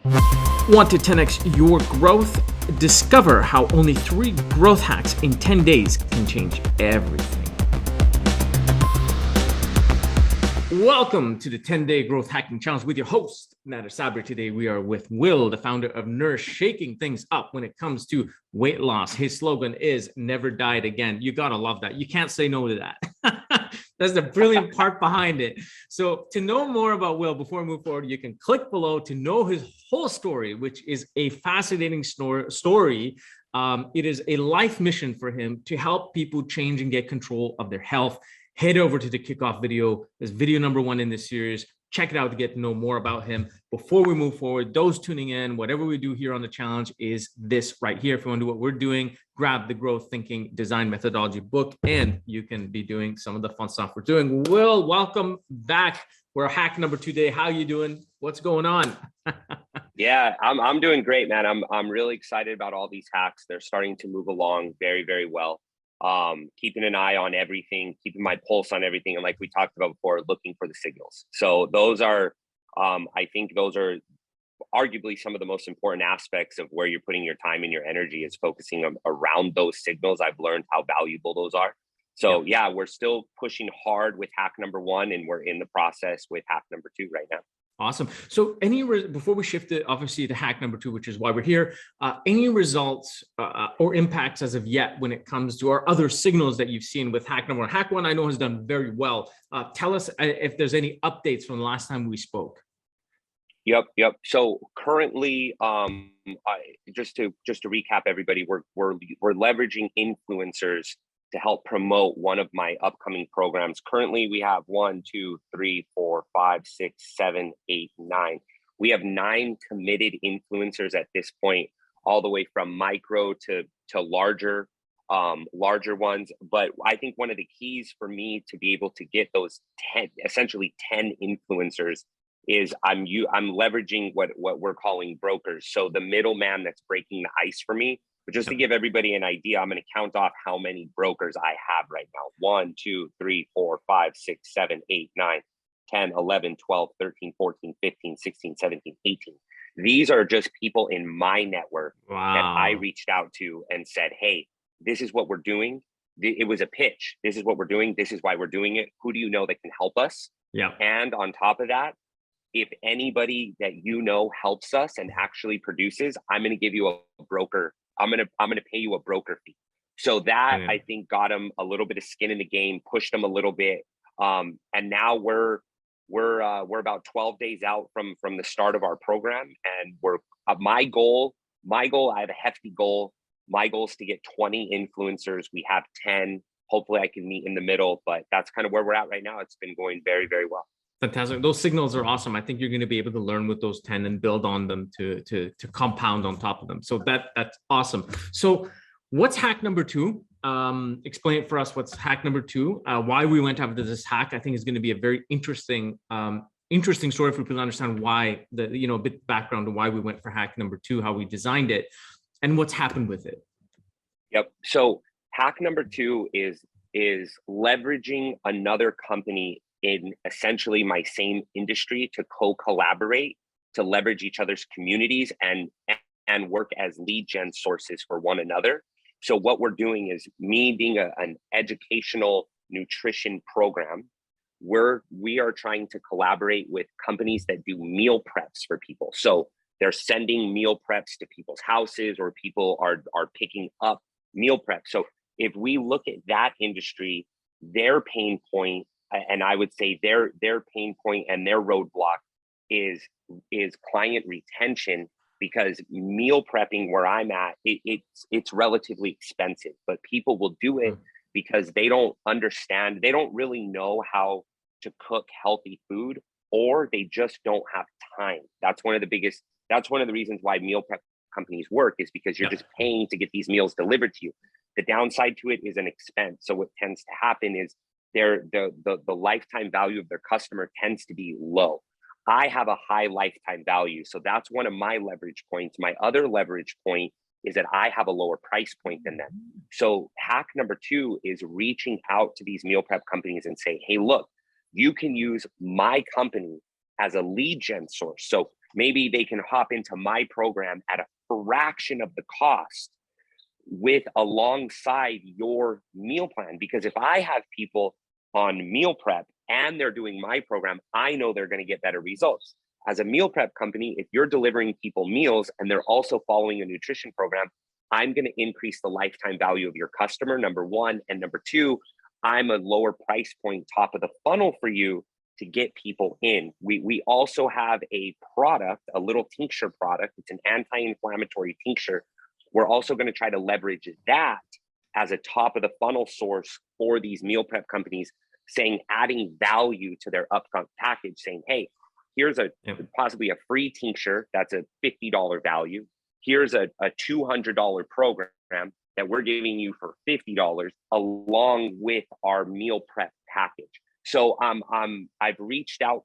Want to 10x your growth? Discover how only 3 growth hacks in 10 days can change everything. Welcome to the 10-Day Growth Hacking Challenge with your host, Nader Sabri. Today we are with Will, the founder of Nourish, shaking things up when it comes to weight loss. His slogan is never diet again. You gotta love that. You can't say no to that. That's the brilliant part behind it. So to know more about Will, before we move forward, you can click below to know his whole story, which is a fascinating story. It is a life mission for him to help people change and get control of their health. Head over to the kickoff video. There's video number 1 in this series. Check it out to get to know more about him. Before we move forward, those tuning in, whatever we do here on the challenge is this right here. If you want to do what we're doing, grab the Growth Thinking Design Methodology book, and you can be doing some of the fun stuff we're doing. Will, welcome back. We're hack number 2 day. How you doing? What's going on? Yeah, I'm doing great, man. I'm really excited about all these hacks. They're starting to move along very, very well. Keeping an eye on everything, keeping my pulse on everything. And like we talked about before, looking for the signals. So those are, I think those are arguably some of the most important aspects of where you're putting your time and your energy is focusing around those signals. I've learned how valuable those are. So yeah, we're still pushing hard with hack number 1, and we're in the process with hack number 2 right now. Awesome. So before we shift it, obviously, to hack number 2, which is why we're here, any results or impacts as of yet when it comes to our other signals that you've seen with hack number 1? Hack 1, I know, has done very well. Tell us if there's any updates from the last time we spoke. Yep. So currently, just to recap everybody, we're leveraging influencers to help promote one of my upcoming programs. Currently, we have 1, 2, 3, 4, 5, 6, 7, 8, 9. We have 9 committed influencers at this point, all the way from micro to larger ones. But I think one of the keys for me to be able to get those 10 influencers is I'm leveraging what we're calling brokers. So the middleman that's breaking the ice for me. But just to give everybody an idea, I'm going to count off how many brokers I have right now. 1, 2, 3, 4, 5, 6, 7, 8, 9, 10, 11, 12, 13, 14, 15, 16, 17, 18. These are just people in my network that I reached out to and said, hey, this is what we're doing. It was a pitch. This is what we're doing. This is why we're doing it. Who do you know that can help us? Yeah. And on top of that, if anybody that you know helps us and actually produces, I'm going to give you a broker. I'm going to pay you a broker fee. So that I think got them a little bit of skin in the game, pushed them a little bit. And now we're about 12 days out from the start of our program. And we're my goal, I have a hefty goal. My goal is to get 20 influencers. We have 10. Hopefully I can meet in the middle, but that's kind of where we're at right now. It's been going very, very well. Fantastic. Those signals are awesome. I think you're going to be able to learn with those 10 and build on them to compound on top of them. So that's awesome. So what's hack number 2? Explain it for us. What's hack number 2? Why we went after this hack, I think, is going to be a very interesting story for people to understand why a bit background to why we went for hack number 2, how we designed it, and what's happened with it. Yep. So hack number 2 is leveraging another company in essentially my same industry to co-collaborate, to leverage each other's communities and work as lead gen sources for one another. So what we're doing is, me being an educational nutrition program, we are trying to collaborate with companies that do meal preps for people. So they're sending meal preps to people's houses, or people are picking up meal preps. So if we look at that industry, their pain point, and I would say their pain point and their roadblock is client retention, because meal prepping where I'm at, it's relatively expensive, but people will do it because they don't understand, they don't really know how to cook healthy food, or they just don't have time. That's one of the reasons why meal prep companies work, is because you're just paying to get these meals delivered to you. The downside to it is an expense. So what tends to happen is the lifetime value of their customer tends to be low. I have a high lifetime value. So that's one of my leverage points. My other leverage point is that I have a lower price point than them. So hack number 2 is reaching out to these meal prep companies and say, hey, look, you can use my company as a lead gen source. So maybe they can hop into my program at a fraction of the cost with alongside your meal plan. Because if I have people on meal prep and they're doing my program, I know they're going to get better results. As a meal prep company, if you're delivering people meals and they're also following a nutrition program, I'm going to increase the lifetime value of your customer, number one. And number two, I'm a lower price point, top of the funnel for you to get people in. We also have a product, a little tincture product. It's an anti-inflammatory tincture. We're also going to try to leverage that as a top of the funnel source for these meal prep companies, saying, adding value to their upfront package, saying, hey, here's a possibly a free tincture that's a $50 value. Here's a $200 program that we're giving you for $50 along with our meal prep package. So I've reached out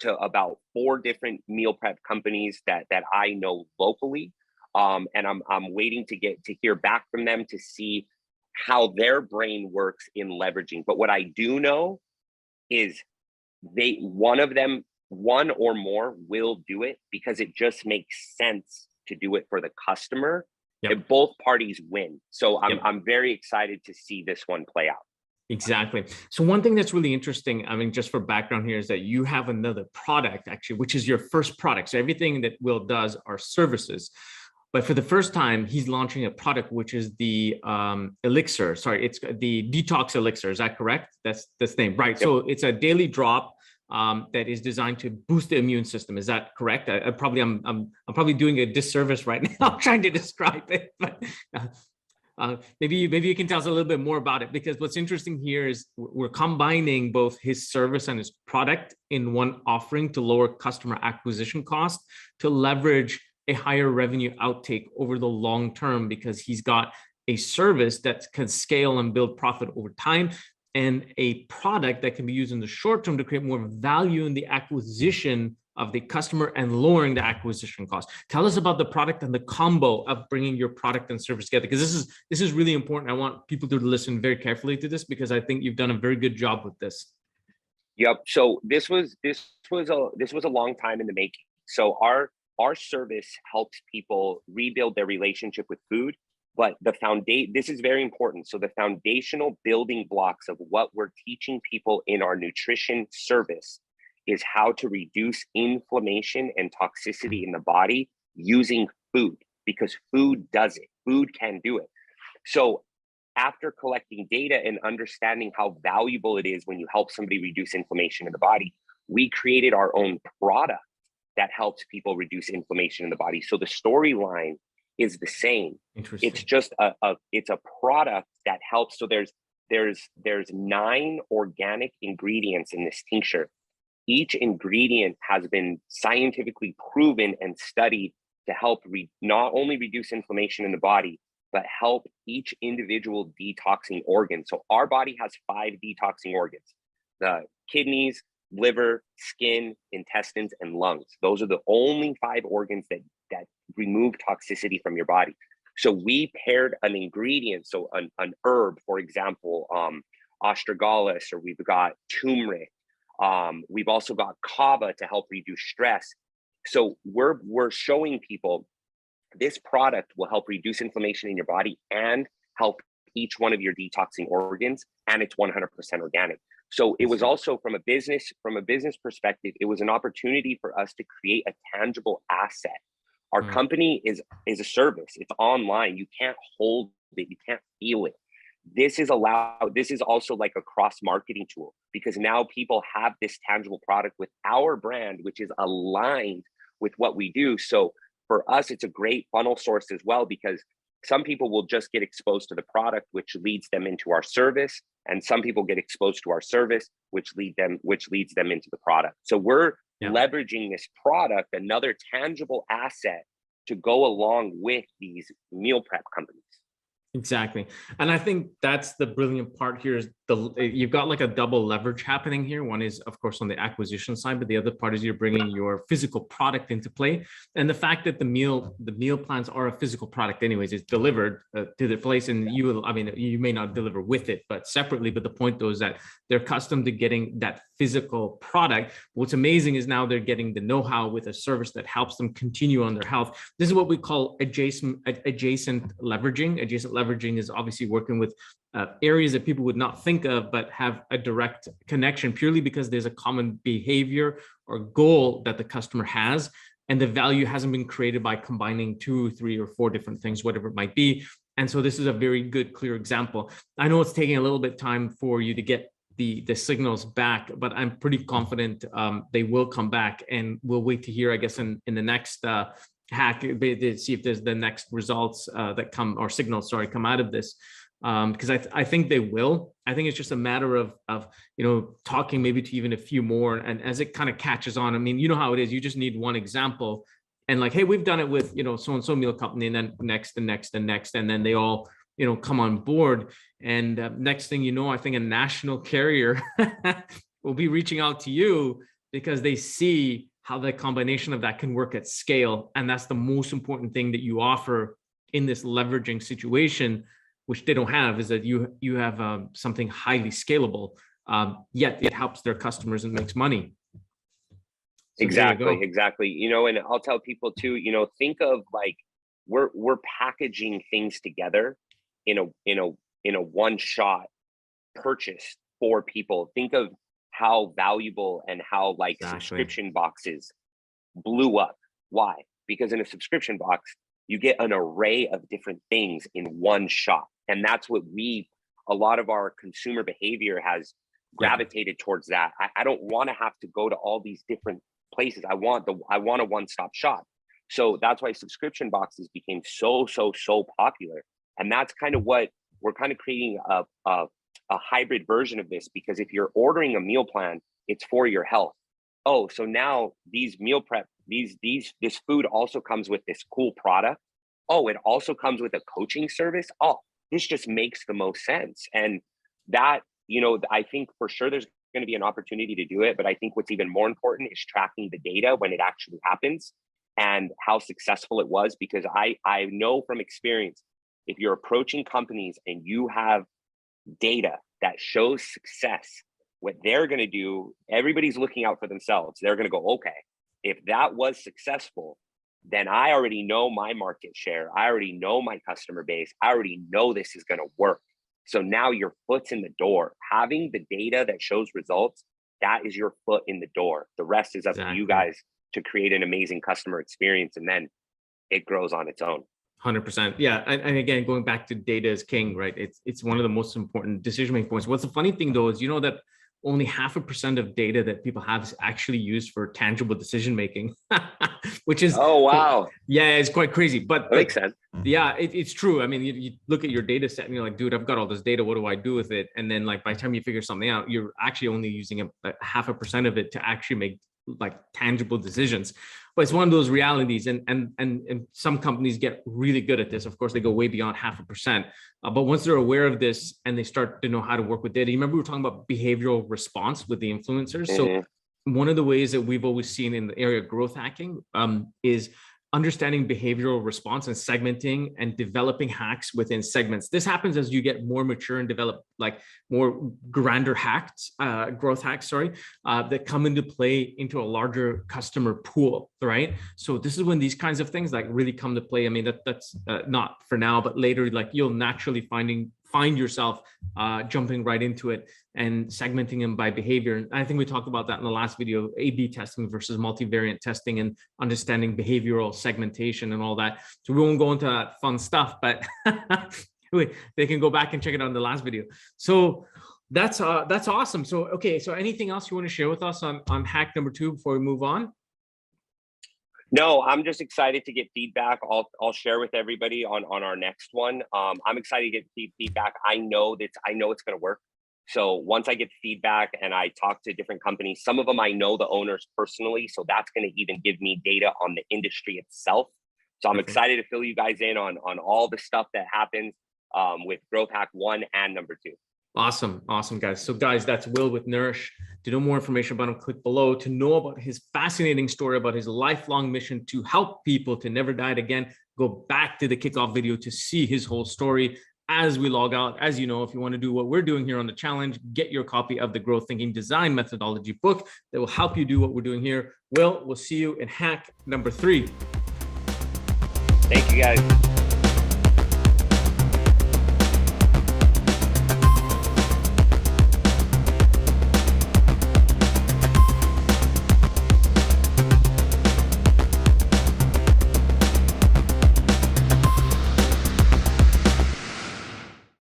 to about 4 different meal prep companies that I know locally, and I'm waiting to hear back from them to see how their brain works in leveraging. But what I do know is one or more will do it because it just makes sense to do it for the customer. If both parties win. So I'm very excited to see this one play out. Exactly. So one thing that's really interesting, I mean, just for background here, is that you have another product actually, which is your first product. So everything that Will does are services. But for the first time, he's launching a product, which is the elixir. Sorry, it's the detox elixir. Is that correct? That's the name, right? Yep. So it's a daily drop that is designed to boost the immune system. Is that correct? I'm probably doing a disservice right now trying to describe it, but maybe you can tell us a little bit more about it, because what's interesting here is we're combining both his service and his product in one offering to lower customer acquisition cost, to leverage a higher revenue outtake over the long term, because he's got a service that can scale and build profit over time, and a product that can be used in the short term to create more value in the acquisition of the customer and lowering the acquisition cost. Tell us about the product and the combo of bringing your product and service together, because this is really important. I want people to listen very carefully to this, because I think you've done a very good job with this. Yep. So this was a long time in the making. So our service helps people rebuild their relationship with food, but this is very important. So the foundational building blocks of what we're teaching people in our nutrition service is how to reduce inflammation and toxicity in the body using food, because food does it. Food can do it. So after collecting data and understanding how valuable it is when you help somebody reduce inflammation in the body, we created our own product that helps people reduce inflammation in the body. So the storyline is the same. It's just it's a product that helps. So there's 9 organic ingredients in this tincture. Each ingredient has been scientifically proven and studied to help not only reduce inflammation in the body, but help each individual detoxing organ. So our body has 5 detoxing organs: the kidneys, liver, skin, intestines, and lungs. Those are the only 5 organs that remove toxicity from your body. So we paired an ingredient, so an herb, for example, astragalus, or we've got turmeric. We've also got kava to help reduce stress. So we're showing people this product will help reduce inflammation in your body and help each one of your detoxing organs, and it's 100% organic. So it was also from a business perspective, it was an opportunity for us to create a tangible asset. Our company is a service. It's online. You can't hold it. You can't feel it. This is also like a cross-marketing tool, because now people have this tangible product with our brand, which is aligned with what we do. So for us, it's a great funnel source as well, because some people will just get exposed to the product, which leads them into our service. And some people get exposed to our service, which leads them into the product. So we're leveraging this product, another tangible asset, to go along with these meal prep companies. Exactly. And I think that's the brilliant part here, is you've got like a double leverage happening here. One is, of course, on the acquisition side, but the other part is you're bringing your physical product into play. And the fact that the meal plans are a physical product anyways, it's delivered to the place, and you will, I mean, you may not deliver with it, but separately. But the point though is that they're accustomed to getting that physical product. What's amazing is now they're getting the know-how with a service that helps them continue on their health. This is what we call adjacent leveraging. Adjacent leveraging is obviously working with areas that people would not think of, but have a direct connection purely because there's a common behavior or goal that the customer has, and the value hasn't been created by combining 2, 3, or 4 different things, whatever it might be. And so this is a very good, clear example. I know it's taking a little bit of time for you to get the signals back, but I'm pretty confident they will come back, and we'll wait to hear, I guess, in the next hack, to see if there's the next results that come, or signals, sorry, come out of this. Because I think they will. I think it's just a matter of talking maybe to even a few more, and as it kind of catches on. I mean, you know how it is. You just need one example, and like, hey, we've done it with so and so meal company, and then next and next and next, and then they all come on board. And next thing you know, I think a national carrier will be reaching out to you because they see how the combination of that can work at scale, and that's the most important thing that you offer in this leveraging situation, which they don't have, is that you have something highly scalable, yet it helps their customers and makes money. So exactly. And I'll tell people too, think of like we're packaging things together in a one shot purchase for people. Think of how valuable and how subscription boxes blew up. Why? Because in a subscription box, you get an array of different things in one shot. And that's what a lot of our consumer behavior has gravitated towards that. I don't want to have to go to all these different places. I want a one-stop shop. So that's why subscription boxes became so popular. And that's kind of what we're kind of creating a hybrid version of this, because if you're ordering a meal plan, it's for your health. Oh, so now these meal prep, this food also comes with this cool product. Oh, it also comes with a coaching service. Oh, this just makes the most sense. And that, I think for sure there's going to be an opportunity to do it. But I think what's even more important is tracking the data when it actually happens and how successful it was. Because I know from experience, if you're approaching companies and you have data that shows success, what they're going to do, everybody's looking out for themselves. They're going to go, okay, if that was successful, then I already know my market share. I already know my customer base. I already know this is going to work. So now your foot's in the door. Having the data that shows results, that is your foot in the door. The rest is up to you guys to create an amazing customer experience, and then it grows on its own. 100%. Yeah. And again, going back to data is king, right? It's one of the most important decision-making points. What's the funny thing though, is that only 0.5% of data that people have is actually used for tangible decision-making, which is, oh, wow. Yeah, it's quite crazy, but that makes sense. Yeah, it's true. I mean, you look at your data set and you're like, dude, I've got all this data. What do I do with it? And then by the time you figure something out, you're actually only using a 0.5% of it to actually make tangible decisions. But it's one of those realities, and some companies get really good at this. Of course, they go way beyond 0.5%. But once they're aware of this and they start to know how to work with data, you remember we were talking about behavioral response with the influencers. So one of the ways that we've always seen in the area of growth hacking is understanding behavioral response and segmenting and developing hacks within segments. This happens as you get more mature and develop more grander hacks, growth hacks, that come into play into a larger customer pool, right? So this is when these kinds of things really come to play. I mean, that's not for now, but later, you'll naturally find yourself jumping right into it and segmenting them by behavior. And I think we talked about that in the last video, A/B testing versus multivariant testing and understanding behavioral segmentation and all that. So we won't go into that fun stuff, but they can go back and check it out in the last video. So that's awesome. So, okay. So anything else you want to share with us on hack number 2 before we move on? No, I'm just excited to get feedback. I'll share with everybody on our next one. I'm excited to get feedback. I know it's going to work. So once I get feedback and I talk to different companies, some of them I know the owners personally, so that's going to even give me data on the industry itself. So I'm excited to fill you guys in on all the stuff that happens with Growth Hack 1 and number 2. Awesome. Awesome, guys. So guys, that's Will with Nourish. To know more information about him, click below. To know about his fascinating story about his lifelong mission to help people to never die again, go back to the kickoff video to see his whole story. As we log out, as you know, if you want to do what we're doing here on the challenge, get your copy of the Growth Thinking Design Methodology book that will help you do what we're doing here. Will, we'll see you in hack number 3. Thank you, guys.